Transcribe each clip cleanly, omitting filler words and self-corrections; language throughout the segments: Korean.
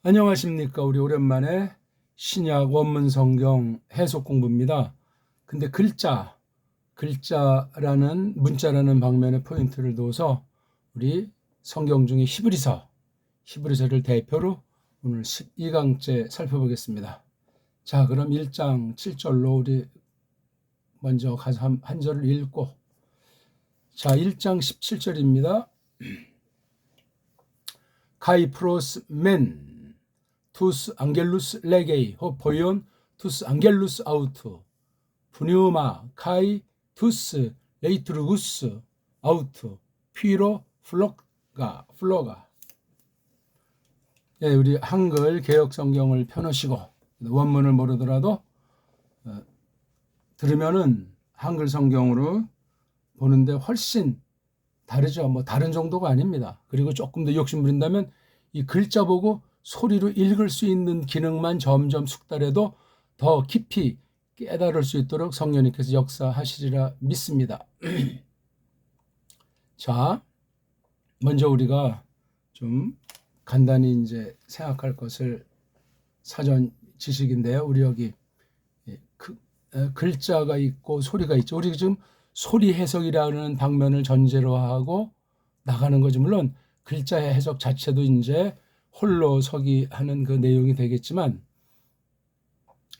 안녕하십니까. 우리 오랜만에 신약 원문 성경 해석 공부입니다. 근데 글자라는 문자라는 방면에 포인트를 둬서 우리 성경 중에 히브리서를 대표로 오늘 12강째 살펴보겠습니다. 자, 그럼 1장 7절로 우리 먼저 가서 한 절을 읽고, 자, 1장 17절입니다. 카이프로스 멘 투스 앙겔루스 레게이 호 포이온 투스 앙겔루스 아우트 푸뉴마 카이 투스 레이트루구스 아우트 피로 플로가. 예, 우리 한글 개역 성경을 펴놓으시고 원문을 모르더라도 들으면은 한글 성경으로 보는데 훨씬 다르죠. 뭐 다른 정도가 아닙니다. 그리고 조금 더 욕심 부린다면 이 글자 보고 소리로 읽을 수 있는 기능만 점점 숙달해도 더 깊이 깨달을 수 있도록 성령님께서 역사하시리라 믿습니다. 자, 먼저 우리가 좀 간단히 이제 생각할 것을 사전 지식인데요. 우리 여기 글자가 있고 소리가 있죠. 우리 지금 소리 해석이라는 방면을 전제로 하고 나가는 거죠. 물론 글자의 해석 자체도 이제 홀로 서기 하는 그 내용이 되겠지만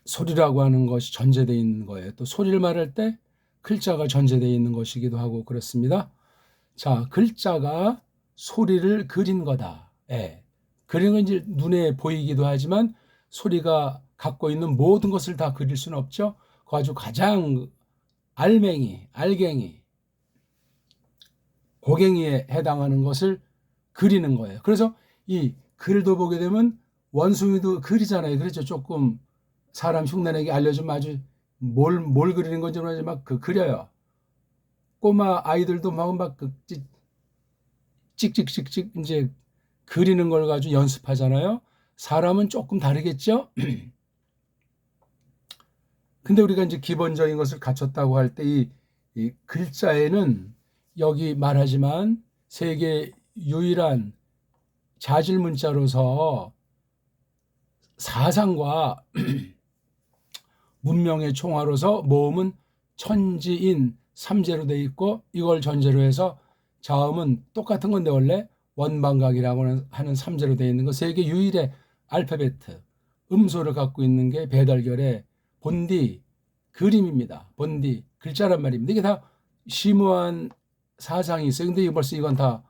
소리라고 하는 것이 전제되어 있는 거예요. 또 소리를 말할 때 글자가 전제되어 있는 것이기도 하고 그렇습니다. 자, 글자가 소리를 그린 거다. 예. 그린 건 이제 눈에 보이기도 하지만 소리가 갖고 있는 모든 것을 다 그릴 수는 없죠. 그 아주 가장 알갱이, 고갱이에 해당하는 것을 그리는 거예요. 그래서 이 글도 보게 되면 원숭이도 그리잖아요. 그렇죠. 조금 사람 흉내내게 알려주면 아주 뭘 그리는 건지 모르지 막 그려요. 꼬마 아이들도 막 찍찍찍찍 이제 그리는 걸 가지고 연습하잖아요. 사람은 조금 다르겠죠. 근데 우리가 이제 기본적인 것을 갖췄다고 할 때 이 글자에는 여기 말하지만 세계 유일한 자질 문자로서 사상과 문명의 총화로서 모음은 천지인 삼재로 돼 있고 이걸 전제로 해서 자음은 똑같은 건데 원래 원방각이라고 하는 삼재로 돼 있는 거 세계 유일의 알파베트 음소를 갖고 있는 게 배달결의 본디 그림입니다. 본디 글자란 말입니다. 이게 다 심오한 사상이 있어요. 근데 이거 벌써 이건 다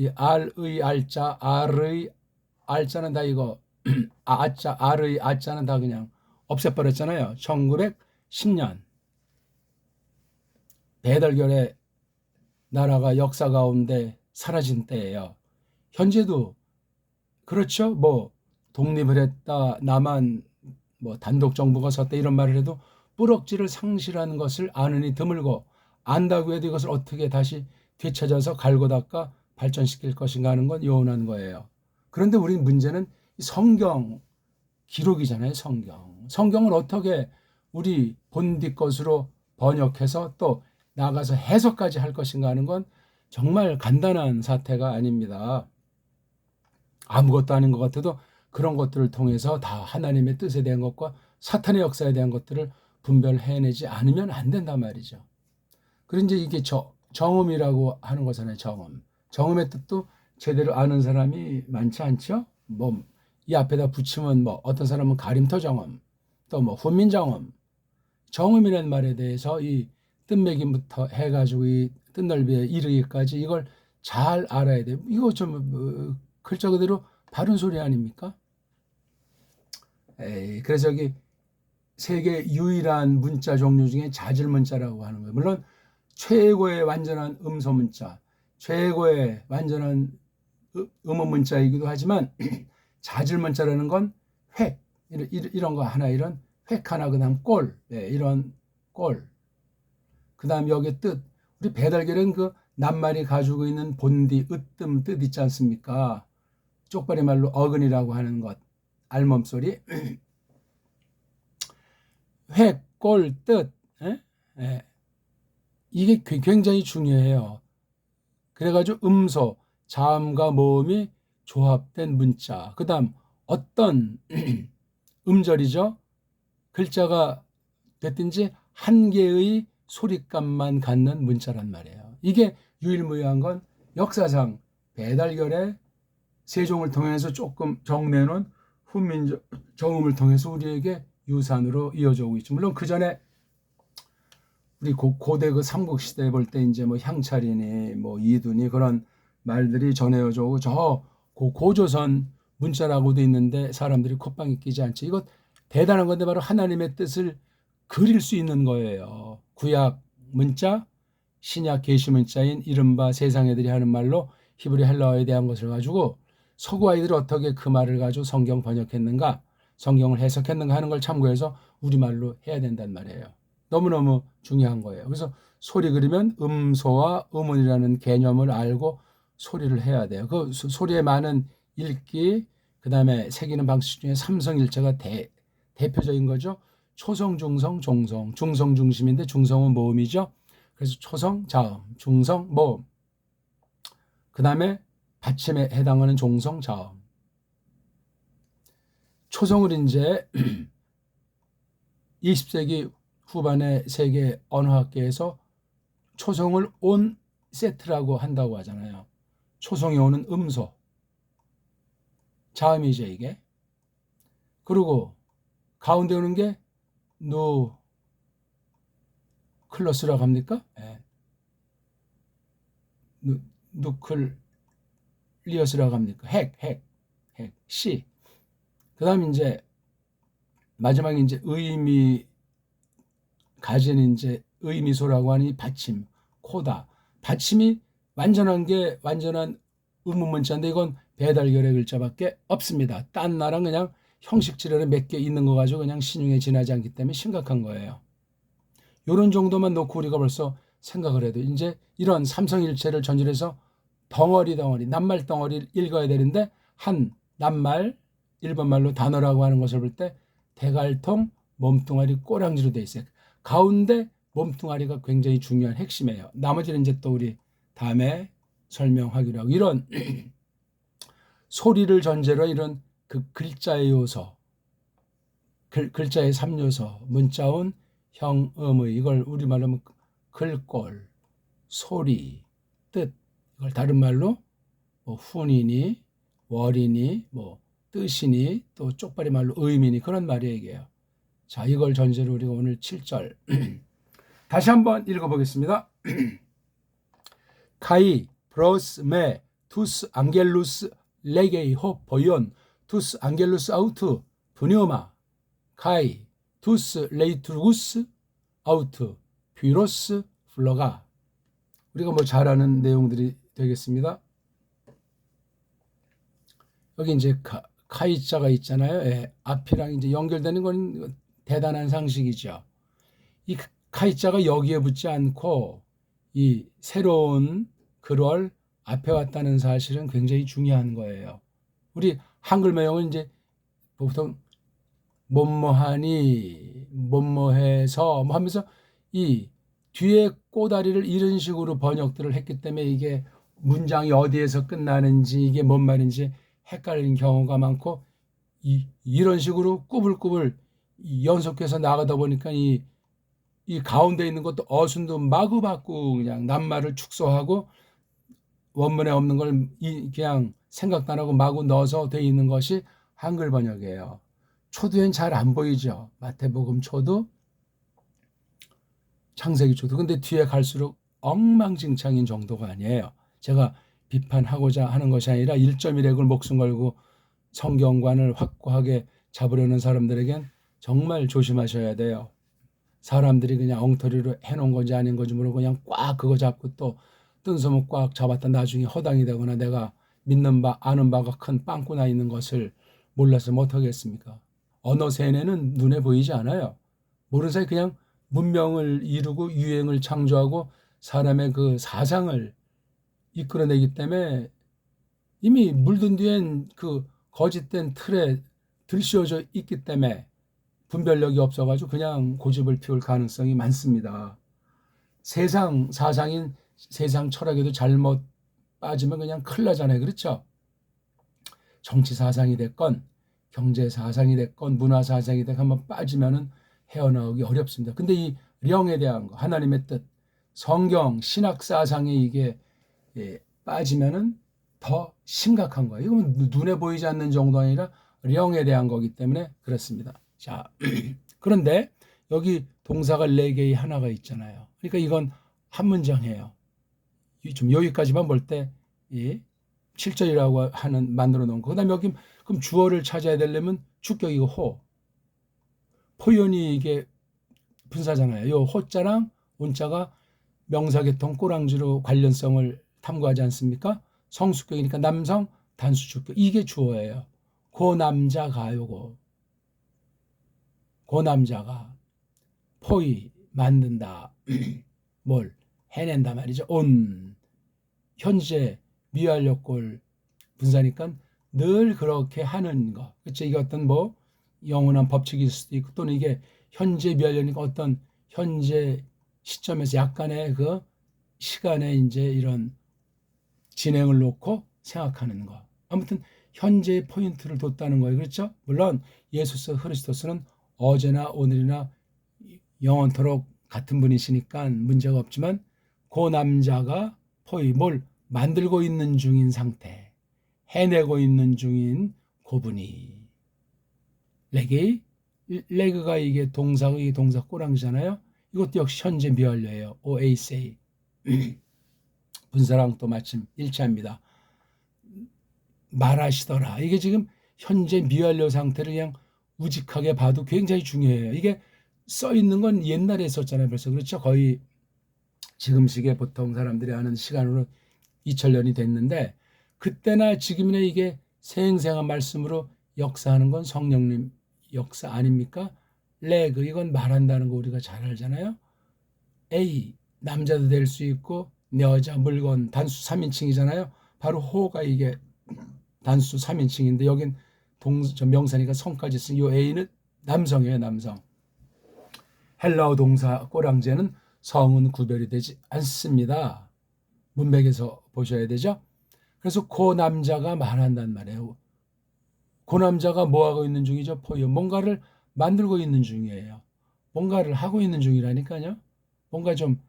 이 R의 알자, R의 알자는 다 이거 아자, R의 아자는 다 그냥 없애버렸잖아요. 1910년 배달결의 나라가 역사 가운데 사라진 때예요. 현재도 그렇죠. 뭐 독립을 했다, 남한 뭐 단독 정부가 섰다 이런 말을 해도 뿌럭지를 상실하는 것을 아느니 드물고 안다고 해도 이것을 어떻게 다시 되찾아서 갈고 닦아 발전시킬 것인가 하는 건 요원한 거예요. 그런데 우리 문제는 성경 기록이잖아요. 성경을 어떻게 우리 본디 것으로 번역해서 또 나가서 해석까지 할 것인가 하는 건 정말 간단한 사태가 아닙니다. 아무것도 아닌 것 같아도 그런 것들을 통해서 다 하나님의 뜻에 대한 것과 사탄의 역사에 대한 것들을 분별해내지 않으면 안 된단 말이죠. 그리고 이제 이게 정음이라고 하는 거잖아요. 정음의 뜻도 제대로 아는 사람이 많지 않죠. 뭐 이 앞에다 붙이면 뭐 어떤 사람은 가림토 정음, 또 뭐 훈민 정음이라는 말에 대해서 이 뜻매김부터 해가지고 이 뜻넓이에 이르기까지 이걸 잘 알아야 돼요. 이거 좀 글자 그대로 바른 소리 아닙니까? 그래서 여기 세계 유일한 문자 종류 중에 자질 문자라고 하는 거예요. 물론 최고의 완전한 음소 문자, 최고의 완전한 음원 문자이기도 하지만 자질 문자라는 건 획, 이런 거 하나, 이런 획 하나, 그 다음 꼴, 이런 꼴. 그 다음 여기 뜻. 우리 배달결은 그 낱말이 가지고 있는 본디, 으뜸, 뜻 있지 않습니까? 쪽발이 말로 어근이라고 하는 것, 알몸소리. 획, 꼴, 뜻. 이게 굉장히 중요해요. 그래가지고 음소, 자음과 모음이 조합된 문자. 그 다음 어떤 음절이죠. 글자가 됐든지 한 개의 소리값만 갖는 문자란 말이에요. 이게 유일무이한 건 역사상 배달결의 세종을 통해서 조금 정내놓은 훈민정 정음을 통해서 우리에게 유산으로 이어져 오고 있죠. 물론 그 전에 우리 고대 그 삼국시대 볼 때 이제 뭐 향찰이니 뭐 이두니 그런 말들이 전해져 오고 저 고조선 문자라고도 있는데 사람들이 콧방에 끼지 않죠. 이거 대단한 건데 바로 하나님의 뜻을 그릴 수 있는 거예요. 구약 문자, 신약 계시 문자인 이른바 세상 애들이 하는 말로 히브리 헬라어에 대한 것을 가지고 서구 아이들이 어떻게 그 말을 가지고 성경 번역했는가, 성경을 해석했는가 하는 걸 참고해서 우리말로 해야 된단 말이에요. 너무너무 중요한 거예요. 그래서 소리 그리면 음소와 음운이라는 개념을 알고 소리를 해야 돼요. 그 소리에 많은 읽기, 그 다음에 새기는 방식 중에 삼성일체가 대표적인 거죠. 초성, 중성, 종성. 중성 중심인데 중성은 모음이죠. 그래서 초성, 자음, 중성, 모음. 그 다음에 받침에 해당하는 종성, 자음. 초성을 이제 20세기 후반에 세계 언어학계에서 초성을 온 세트라고 한다고 하잖아요. 초성이 오는 음소. 자음이죠, 이게. 그리고 가운데 오는 게 클러스라고 합니까? 네. 누클리어스라고 합니까? 핵, 시. 그 다음 이제 마지막에 이제 가진 이제 의미소라고 하는 이 받침, 코다. 받침이 완전한 게 완전한 의문문자인데 이건 배달결의 글자밖에 없습니다. 딴 나라는 그냥 형식지레로 몇 개 있는 거 가지고 그냥 신용에 지나지 않기 때문에 심각한 거예요. 요런 정도만 놓고 우리가 벌써 생각을 해도 이제 이런 삼성일체를 전제해서 덩어리, 낱말 덩어리를 읽어야 되는데 한 낱말, 일본말로 단어라고 하는 것을 볼 때 대갈통, 몸뚱아리, 꼬랑지로 돼 있어요. 가운데 몸뚱아리가 굉장히 중요한 핵심이에요. 나머지는 이제 또 우리 다음에 설명하기로 하고 이런 소리를 전제로 이런 그 글자의 요소, 글자의 3요소, 문자운, 형, 음의 이걸 우리말로 하면 글꼴, 소리, 뜻 이걸 다른 말로 뭐 훈이니 월이니 뭐 뜻이니 또 쪽발이 말로 의미니 그런 말이 얘기해요. 자, 이걸 전제로 우리가 오늘 7절 다시 한번 읽어보겠습니다. 카이 프로스 메 투스 앙겔루스 레게이 호 보이온 투스 앙겔루스 아우트 분요마 카이 투스 레이투루스 아우트 퓨로스 플러가 우리가 뭐 잘 아는 내용들이 되겠습니다. 여기 이제 카이자가 있잖아요. 예, 앞이랑 이제 연결되는 건 대단한 상식이죠. 이 카이자가 여기에 붙지 않고 이 새로운 글월 앞에 왔다는 사실은 굉장히 중요한 거예요. 우리 한글 매형은 이제 보통 뭐뭐하니 뭐뭐해서 뭐 하면서 이 뒤에 꼬다리를 이런 식으로 번역들을 했기 때문에 이게 문장이 어디에서 끝나는지 이게 뭔 말인지 헷갈리는 경우가 많고 이런 식으로 꾸불꾸불 연속해서 나가다 보니까 이 가운데 있는 것도 어순도 마구 바꾸고 그냥 낱말을 축소하고 원문에 없는 걸 그냥 생각도 안 하고 마구 넣어서 돼 있는 것이 한글 번역이에요. 초도엔 잘 안 보이죠. 마태복음 초도, 창세기 초도. 근데 뒤에 갈수록 엉망진창인 정도가 아니에요. 제가 비판하고자 하는 것이 아니라 1.1핵을 목숨 걸고 성경관을 확고하게 잡으려는 사람들에겐 정말 조심하셔야 돼요. 사람들이 그냥 엉터리로 해놓은 건지 아닌 건지 모르고 그냥 꽉 그거 잡고 또 뜬소문 꽉 잡았다 나중에 허당이 되거나 내가 믿는 바 아는 바가 큰 빵꾸나 있는 것을 몰라서 못하겠습니까? 언어 세뇌는 눈에 보이지 않아요. 모르는 사이 그냥 문명을 이루고 유행을 창조하고 사람의 그 사상을 이끌어내기 때문에 이미 물든 뒤엔 그 거짓된 틀에 들씌워져 있기 때문에 분별력이 없어가지고 그냥 고집을 피울 가능성이 많습니다. 세상 사상인 세상 철학에도 잘못 빠지면 그냥 큰일 나잖아요. 그렇죠? 정치 사상이 됐건 경제 사상이 됐건 문화 사상이 됐건 한번 빠지면은 헤어나오기 어렵습니다. 근데 이 령에 대한 거, 하나님의 뜻, 성경, 신학 사상에 이게 빠지면은 더 심각한 거예요. 이건 눈에 보이지 않는 정도 아니라 령에 대한 거기 때문에 그렇습니다. 자, 그런데 여기 동사가 4개의 하나가 있잖아요. 그러니까 이건 한 문장이에요. 좀 여기까지만 볼 때 7절이라고 하는 만들어 놓은 거. 그다음에 여기 그럼 주어를 찾아야 되려면 주격이고 호. 포연이 이게 분사잖아요. 요 호자랑 온자가 명사계통 꼬랑지로 관련성을 탐구하지 않습니까? 성수격이니까 남성 단수주격. 이게 주어예요. 고 남자가 요거. 고 남자가 포위 만든다. 뭘 해낸다 말이죠. 온 현재 미완료꼴 분사니까 늘 그렇게 하는 거. 그렇죠? 이게 어떤 뭐 영원한 법칙일 수도 있고 또는 이게 현재 미완료니까 어떤 현재 시점에서 약간의 그 시간에 이제 이런 진행을 놓고 생각하는 거. 아무튼 현재의 포인트를 뒀다는 거예요. 그렇죠? 물론 예수 그리스도스는 어제나 오늘이나 영원토록 같은 분이시니까 문제가 없지만 그 남자가 포위 뭘 만들고 있는 중인 상태, 해내고 있는 중인 고분이 레그가 이게 동사의 동사 꼬랑지잖아요. 이것도 역시 현재 미완료예요. OAC 분사랑 또 마침 일치합니다. 말하시더라. 이게 지금 현재 미완료 상태를 그냥 우직하게 봐도 굉장히 중요해요. 이게 써 있는 건 옛날에 썼잖아요. 벌써 그렇죠. 거의 지금식의 보통 사람들이 아는 시간으로 2000년이 됐는데 그때나 지금이나 이게 생생한 말씀으로 역사하는 건 성령님 역사 아닙니까? 레그 이건 말한다는 거 우리가 잘 알잖아요. A 남자도 될 수 있고 여자 물건 단수 3인칭이잖아요. 바로 호가 이게 단수 3인칭인데 여긴 명사니까 성까지 쓴 이 A는 남성이에요. 남성. 헬라어 동사 꼬랑제는 성은 구별이 되지 않습니다. 문맥에서 보셔야 되죠. 그래서 그 남자가 말한단 말이에요. 그 남자가 뭐하고 있는 중이죠? 포유. 뭔가를 만들고 있는 중이에요. 뭔가를 하고 있는 중이라니까요. 뭔가 좀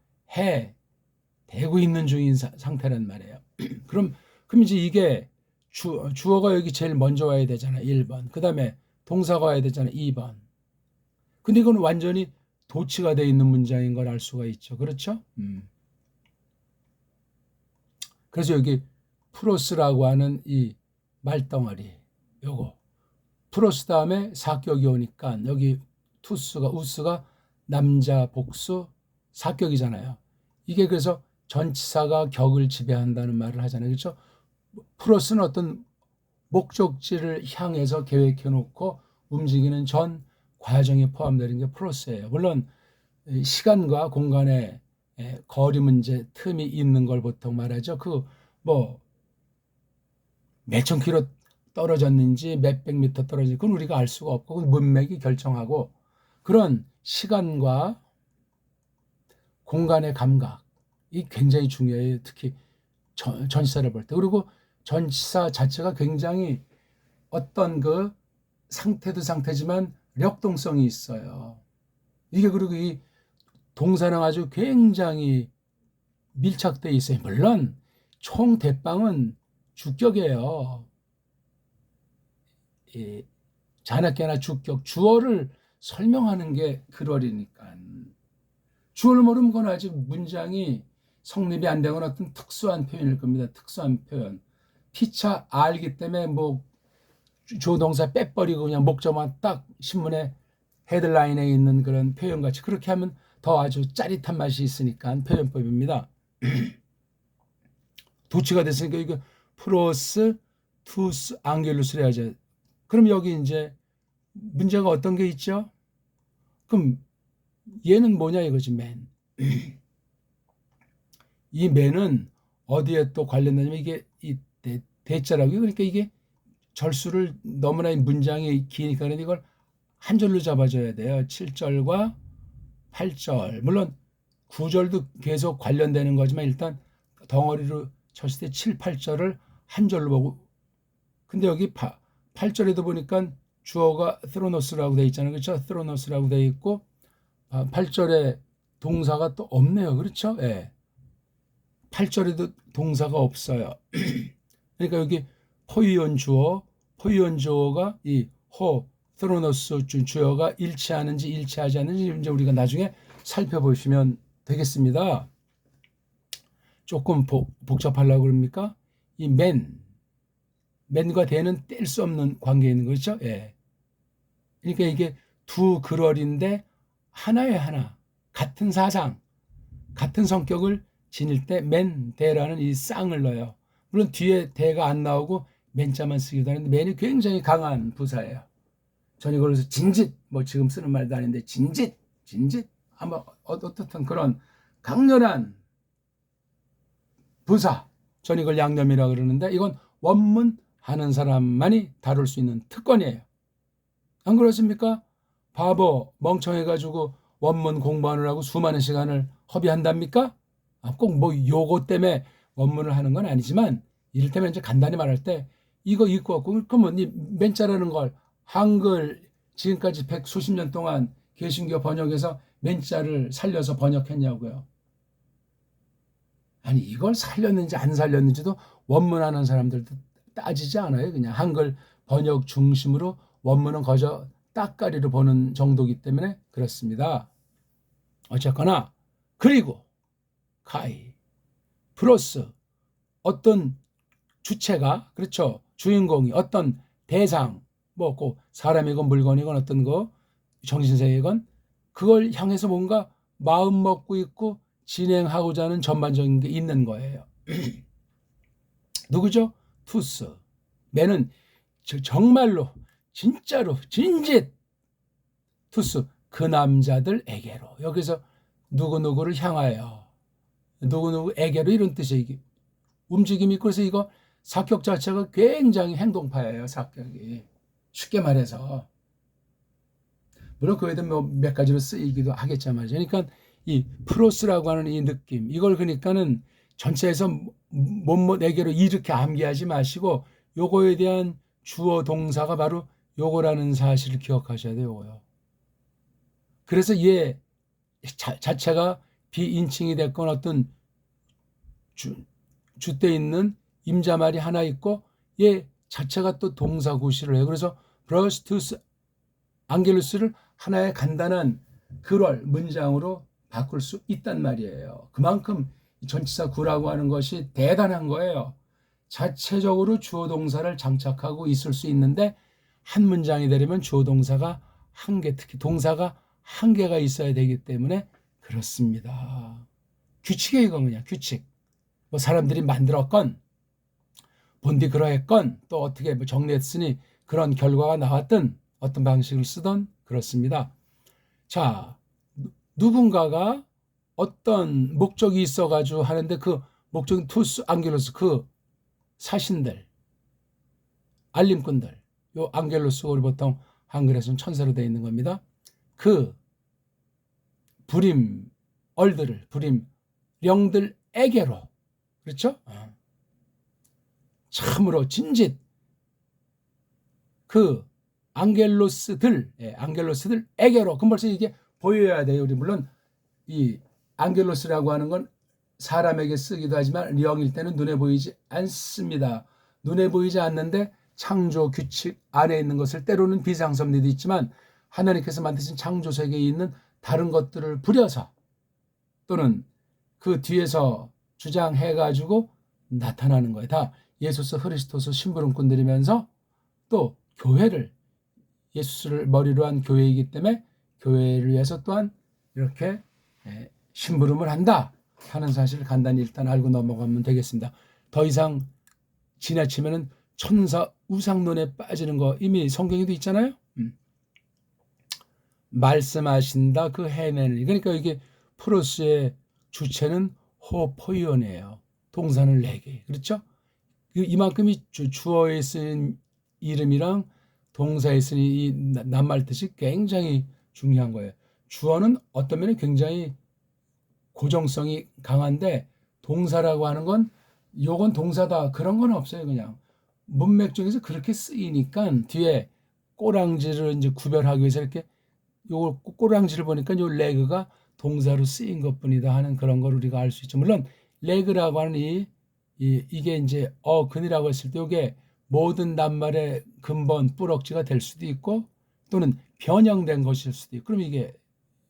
되고 있는 중인 상태란 말이에요. 그럼 이제 이게 주어가 여기 제일 먼저 와야 되잖아요. 1번. 그 다음에 동사가 와야 되잖아요. 2번. 근데 이건 완전히 도치가 되어 있는 문장인 걸 알 수가 있죠. 그렇죠? 그래서 여기 프로스라고 하는 이 말덩어리 요거 프로스 다음에 사격이 오니까 여기 우스가 남자 복수 사격이잖아요. 이게 그래서 전치사가 격을 지배한다는 말을 하잖아요. 그렇죠? 프로스는 어떤 목적지를 향해서 계획해 놓고 움직이는 전 과정에 포함되는 게 프로스예요. 물론 시간과 공간의 거리 문제 틈이 있는 걸 보통 말하죠. 그 뭐 몇천 킬로 떨어졌는지 몇백 미터 떨어진지 그건 우리가 알 수가 없고 문맥이 결정하고 그런 시간과 공간의 감각이 굉장히 중요해요. 특히 전치사를 볼 때. 그리고 전치사 자체가 굉장히 어떤 그 상태도 상태지만 력동성이 있어요. 이게 그리고 이 동사랑 아주 굉장히 밀착되어 있어요. 물론 총 대빵은 주격이에요. 자나깨나 주격, 주어를 설명하는 게 글월이니까. 주어를 모르면 그건 아직 문장이 성립이 안 되거나 어떤 특수한 표현일 겁니다. 특수한 표현. 피차 알기 때문에 뭐 조동사 빼버리고 그냥 목적만 딱 신문에 헤드라인에 있는 그런 표현같이 그렇게 하면 더 아주 짜릿한 맛이 있으니까 표현법입니다. 도치가 됐으니까 이거 프로스, 투스, 앙겔루스를 해야죠. 그럼 여기 이제 문제가 어떤 게 있죠? 그럼 얘는 뭐냐 이거지, 맨. 이 맨은 어디에 또 관련되냐면 이게 이 대자라고 그러니까 이게 절수를 너무나 문장이 기니까 이걸 한 절로 잡아줘야 돼요. 7절과 8절. 물론 9절도 계속 관련되는 거지만 일단 덩어리로 쳤을 때 7, 8절을 한 절로 보고 근데 여기 8절에도 보니까 주어가 thronos라고 돼 있잖아요. 그렇죠? thronos라고 돼 있고 8절에 동사가 또 없네요. 그렇죠? 예. 8절에도 동사가 없어요. 그러니까 여기 포이온 주어가 이 thronos 주어가 일치하는지 일치하지 않는지 이제 우리가 나중에 살펴보시면 되겠습니다. 조금 복잡하려고 그럽니까? 이 맨과 대는 뗄 수 없는 관계에 있는 거죠. 예. 그러니까 이게 두 글월인데 하나에 하나 같은 사상, 같은 성격을 지닐 때 맨, 대라는 이 쌍을 넣어요. 물론 뒤에 대가 안 나오고 맨자만 쓰기도 하는데 맨이 굉장히 강한 부사예요. 저는 이걸 진짓, 뭐 지금 쓰는 말도 아닌데 진짓 아마 어떻든 그런 강렬한 부사. 저는 이걸 양념이라 그러는데 이건 원문 하는 사람만이 다룰 수 있는 특권이에요. 안 그렇습니까? 바보 멍청해가지고 원문 공부하느라고 수많은 시간을 허비한답니까? 꼭 뭐 요거 때문에 원문을 하는 건 아니지만 이를테면 이제 간단히 말할 때 이거 읽고 왔고 그러면 이 맨자라는 걸 한글 지금까지 수십 년 동안 개신교 번역에서 맨자를 살려서 번역했냐고요. 아니 이걸 살렸는지 안 살렸는지도 원문하는 사람들도 따지지 않아요. 그냥 한글 번역 중심으로 원문은 거저 따까리로 보는 정도이기 때문에 그렇습니다. 어쨌거나 그리고 카이 플러스 어떤 주체가 그렇죠. 주인공이 어떤 대상 뭐 사람이건 물건이건 어떤 거 정신세계건 그걸 향해서 뭔가 마음 먹고 있고 진행하고자 하는 전반적인 게 있는 거예요. 누구죠? 투스. 매는 정말로 진짜로 진짓 투스 그 남자들에게로 여기서 누구누구를 향하여 누구누구에게로 이런 뜻이에요. 이게 움직임이 있고 그래서 이거 사격 자체가 굉장히 행동파예요. 사격이 쉽게 말해서 물론 그 외에도 뭐 몇 가지로 쓰이기도 하겠지만 말이죠. 그러니까 이 프로스라고 하는 이 느낌 이걸 그러니까는 전체에서 뭐에게로 이렇게 암기하지 마시고 요거에 대한 주어 동사가 바로 요거라는 사실을 기억하셔야 돼요. 요거요. 그래서 얘 자체가 비인칭이 됐건 어떤 주때 있는 임자말이 하나 있고 얘 자체가 또 동사 구실을 해요. 그래서 브러스투스 앙겔루스를 하나의 간단한 글월 문장으로 바꿀 수 있단 말이에요. 그만큼 전치사 구라고 하는 것이 대단한 거예요. 자체적으로 주어 동사를 장착하고 있을 수 있는데 한 문장이 되려면 주어 동사가 한 개, 특히 동사가 한 개가 있어야 되기 때문에 그렇습니다. 규칙이에요, 이건 그냥 규칙. 뭐 사람들이 만들었건 본디 그러했건 또 어떻게 뭐 정리했으니 그런 결과가 나왔든 어떤 방식을 쓰던 그렇습니다. 자, 누군가가 어떤 목적이 있어가지고 하는데 그 목적은 투스 앙겔로스 그 사신들 알림꾼들 요 앙겔로스 우리 보통 한글에서는 천사로 되어 있는 겁니다. 그 불임 얼들을 불임 영들에게로 그렇죠? 참으로 진짓 그 앙겔로스들에게로 그럼 벌써 이게 보여야 돼요. 우리 물론 이 앙겔로스라고 하는 건 사람에게 쓰기도 하지만 영일 때는 눈에 보이지 않습니다. 눈에 보이지 않는데 창조 규칙 안에 있는 것을 때로는 비상섭리도 있지만 하나님께서 만드신 창조 세계에 있는 다른 것들을 부려서 또는 그 뒤에서 주장해가지고 나타나는 거예요. 다 예수스 그리스도스 심부름꾼들이면서 또 교회를 예수를 머리로 한 교회이기 때문에 교회를 위해서 또한 이렇게 심부름을 한다 하는 사실을 간단히 일단 알고 넘어가면 되겠습니다. 더 이상 지나치면은 천사 우상론에 빠지는 거 이미 성경에도 있잖아요. 말씀하신다 그 해내는 그러니까 이게 프로스의 주체는 호포이온이에요. 동사는 4개 그렇죠? 이만큼이 주어에 쓰인 이름이랑 동사에 쓰인 이 낱말 뜻이 굉장히 중요한 거예요. 주어는 어떤 면에 굉장히 고정성이 강한데 동사라고 하는 건 요건 동사다 그런 건 없어요. 그냥 문맥 중에서 그렇게 쓰이니까 뒤에 꼬랑지를 이제 구별하기 위해서 이렇게 요걸 꼬랑지를 보니까 요 레그가 동사로 쓰인 것뿐이다 하는 그런 걸 우리가 알 수 있죠. 물론 레그라고 하는 이게 이제 근이라고 했을 때 이게 모든 낱말의 근본 뿌럭지가 될 수도 있고 또는 변형된 것일 수도 있고 그럼 이게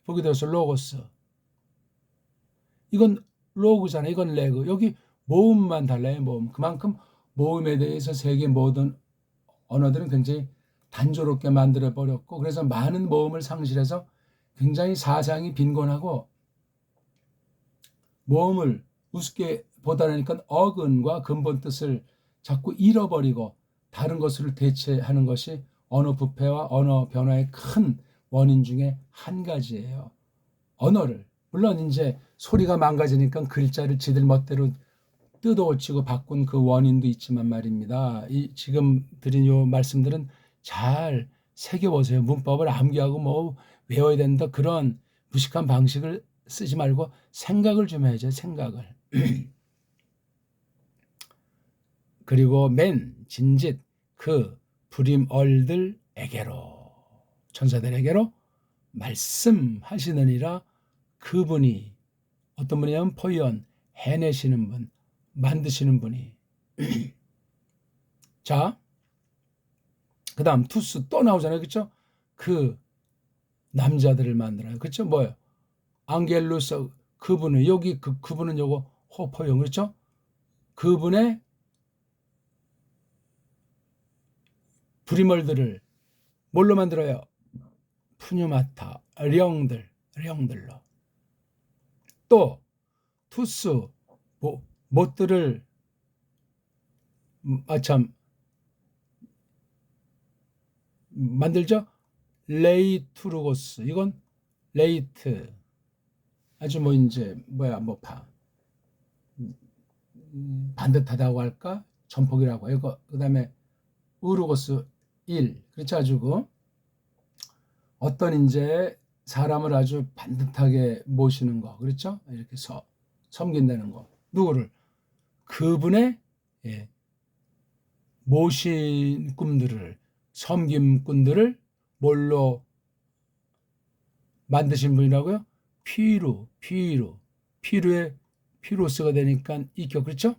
보게 되어서 로고스 이건 로그잖아. 이건 레그. 여기 모음만 달라요. 모음. 그만큼 모음에 대해서 세계 모든 언어들은 굉장히 단조롭게 만들어 버렸고 그래서 많은 모음을 상실해서 굉장히 사상이 빈곤하고 모음을 우습게 보다니까 어근과 근본 뜻을 자꾸 잃어버리고 다른 것을 대체하는 것이 언어 부패와 언어 변화의 큰 원인 중에 한 가지예요. 언어를 물론 이제 소리가 망가지니까 글자를 지들 멋대로 뜯어고치고 바꾼 그 원인도 있지만 말입니다. 이 지금 드린 요 말씀들은 잘 새겨보세요. 문법을 암기하고 뭐 외워야 된다 그런 무식한 방식을 쓰지 말고 생각을 좀 해야죠. 생각을. 그리고 맨 진짓 그 불임얼들에게로 천사들에게로 말씀하시느니라. 그분이 어떤 분이냐면 포이언 해내시는 분 만드시는 분이 자 그 다음 투스 또 나오잖아요. 그렇죠? 그 남자들을 만들어요. 그렇죠? 뭐예요? 앙겔루스 그분은 여기 그분은 요거 호포용 그렇죠? 그분의 부리멀들을 뭘로 만들어요? 푸뉴마타 령들로 또 투스 못들을 참 만들죠. 레이투르고스 이건 레이트 아주 뭐 이제 반듯하다고 할까 전폭이라고 해요. 그다음에 우르고스 1 그렇죠. 아주 어떤 이제 사람을 아주 반듯하게 모시는 거 그렇죠. 이렇게 섬긴다는 거 누구를 그분의 모신 꿈들을 섬김꾼들을 뭘로 만드신 분이라고요? 피루의 피로스가 되니까 이격 그렇죠?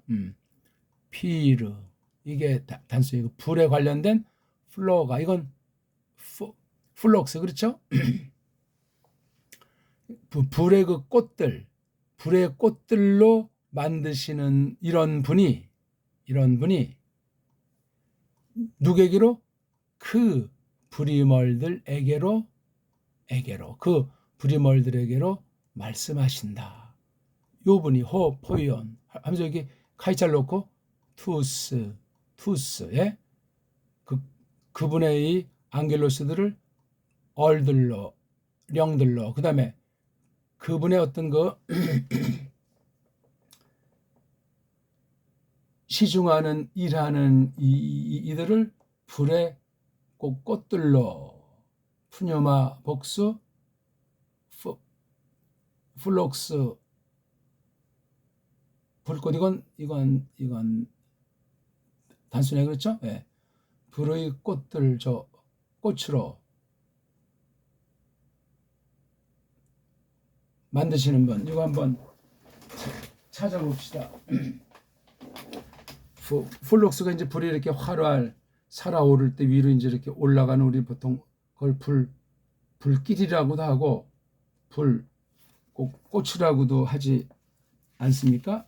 피루 이게 단순히 불에 관련된 플로가 이건 플록스 그렇죠? 불의 그 꽃들 불의 꽃들로 만드시는 이런 분이 누구에게로? 그 부리멀들에게로 그 부리멀들에게로 말씀하신다. 요 분이 포이온 하면서 여기 카이찰 놓고 투스에 그분의 이 앙겔로스들을 얼들로 령들로 그 다음에 그분의 어떤 그 시중하는 일하는 이들을 불의 꽃들로 푸뉴마 복수 플록스 불꽃 이건 단순해 그렇죠? 예. 불의 꽃들 꽃으로 만드시는 분 이거 한번 찾아봅시다. 플록스가 이제 불이 이렇게 활활 살아오를 때 위로 이제 이렇게 올라가는 우리 보통 그걸 불길이라고도 하고 꽃이라고도 하지 않습니까?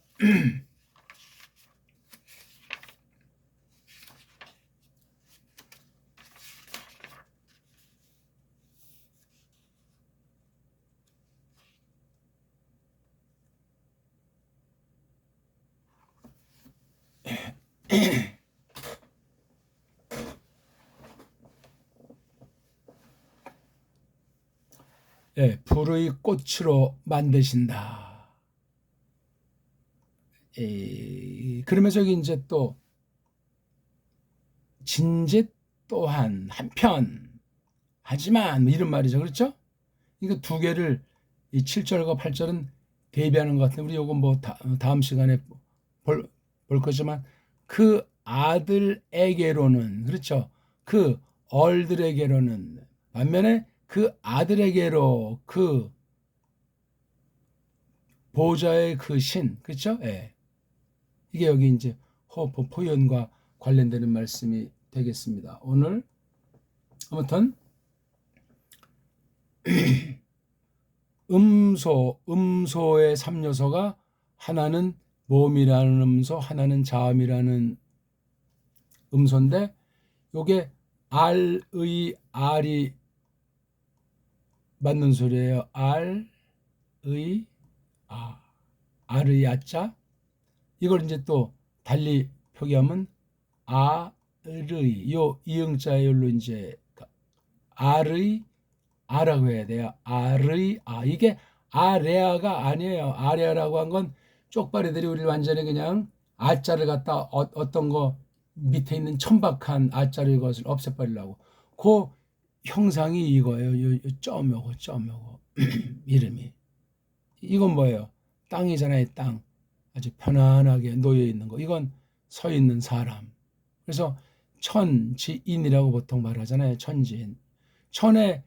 예, 불의 꽃으로 만드신다. 그러면서 여기 이제 또 진짓 또한 한편 하지만 이런 말이죠. 그렇죠? 이거 두 개를 이 7절과 8절은 대비하는 것 같은데 우리 요거 뭐 다음 시간에 볼 거지만 그 아들에게로는 그렇죠. 그 얼들에게로는, 반면에 그 아들에게로, 그 보좌의 그 신, 그렇죠? 예. 이게 여기 이제 호흡 표현과 관련되는 말씀이 되겠습니다. 오늘 아무튼 음소의 3요소가 하나는 모음이라는 음소, 하나는 자음이라는 음소인데, 요게 알의 알이 맞는 소리예요. 알의 알의 아자. 이걸 이제 또 달리 표기하면 아의, 요 이응자열로 이제 알의 아라고 해야 돼요. 알의 이게 아레아가 아니에요. 아레아라고 한 건 쪽발이들이 우리 완전히 그냥 아자를 갖다 어떤 거 밑에 있는 천박한 아자를 이것을 없애버리려고. 그 형상이 이거예요. 요 점요거 이름이. 이건 뭐예요? 땅이잖아요. 땅. 아주 편안하게 놓여 있는 거. 이건 서 있는 사람. 그래서 천지인이라고 보통 말하잖아요. 천지인. 천에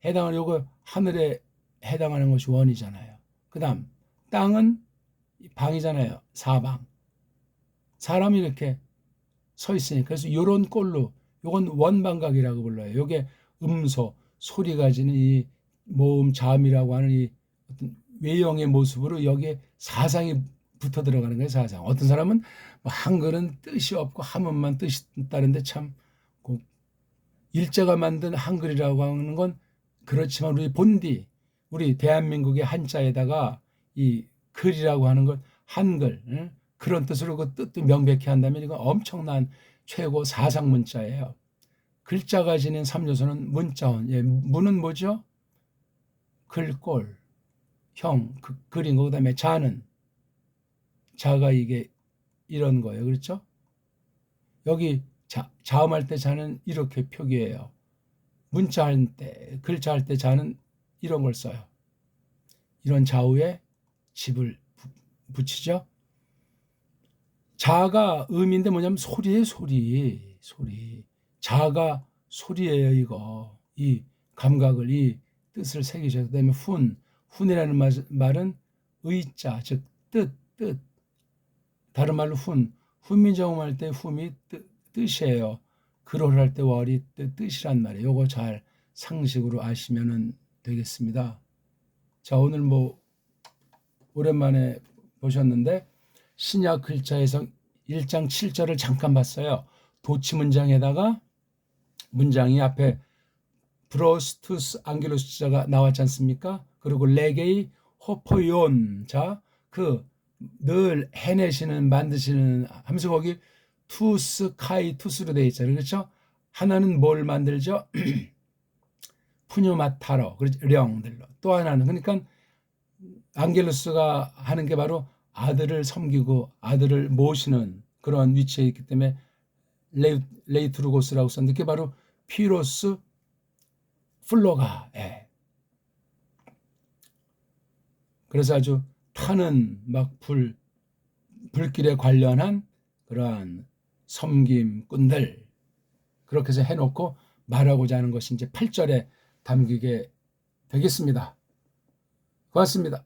해당하는 요거 하늘에 해당하는 것이 원이잖아요. 그다음 땅은 방이잖아요. 사방. 사람이 이렇게 서 있으니까. 그래서 요런 꼴로, 요건 원방각이라고 불러요. 요게 음소, 소리가 지는 이 모음, 자음이라고 하는 이 어떤 외형의 모습으로 여기에 사상이 붙어 들어가는 거예요. 사상. 어떤 사람은 뭐 한글은 뜻이 없고 한문만 뜻이 있다는데 참 일제가 만든 한글이라고 하는 건 그렇지만 우리 본디, 우리 대한민국의 한자에다가 이 글이라고 하는 것, 한글, 그런 뜻으로 그 뜻도 명백히 한다면 이건 엄청난 최고 사상 문자예요. 글자가 지닌 3요소는 문자원. 예, 문은 뭐죠? 글꼴, 형, 그린 거. 그다음에 자는, 자가 이게 이런 거예요. 그렇죠? 여기 자음할 때 자는 이렇게 표기해요. 문자 할 때, 글자 할 때 자는 이런 걸 써요. 이런 좌우에 집을 붙이죠. 자가 음인데 뭐냐면 소리예요. 소리. 자가 소리예요. 이거. 이 감각을, 이 뜻을 새기셔. 그다음에 훈이라는 말은 의자, 즉 뜻. 다른 말로 훈민정음할 때 훈이 뜻이에요. 글을 할 때 월이 뜻이란 말이에요. 요거 잘 상식으로 아시면 되겠습니다. 자, 오늘 뭐 오랜만에 보셨는데 신약 글자에서 1장 7절을 잠깐 봤어요. 도치 문장에다가 문장이 앞에 브로스투스 앙겔로스자가 나왔지 않습니까? 그리고 레게이 호포yon. 자, 그 늘 해내시는, 만드시는 하면서 거기 투스 카이 투스로 되어 있잖아요. 그렇죠? 하나는 뭘 만들죠? 푸뉴마타로, 그렇죠? 령들로. 또 하나는, 그러니까 앙겔로스가 하는 게 바로 아들을 섬기고 아들을 모시는 그런 위치에 있기 때문에 레이트루고스라고 썼는데 그게 바로 피로스 플로가. 예. 그래서 아주 타는 막 불길에 관련한 그러한 섬김꾼들, 그렇게 해서 해놓고 말하고자 하는 것이 이제 8절에 담기게 되겠습니다. 고맙습니다.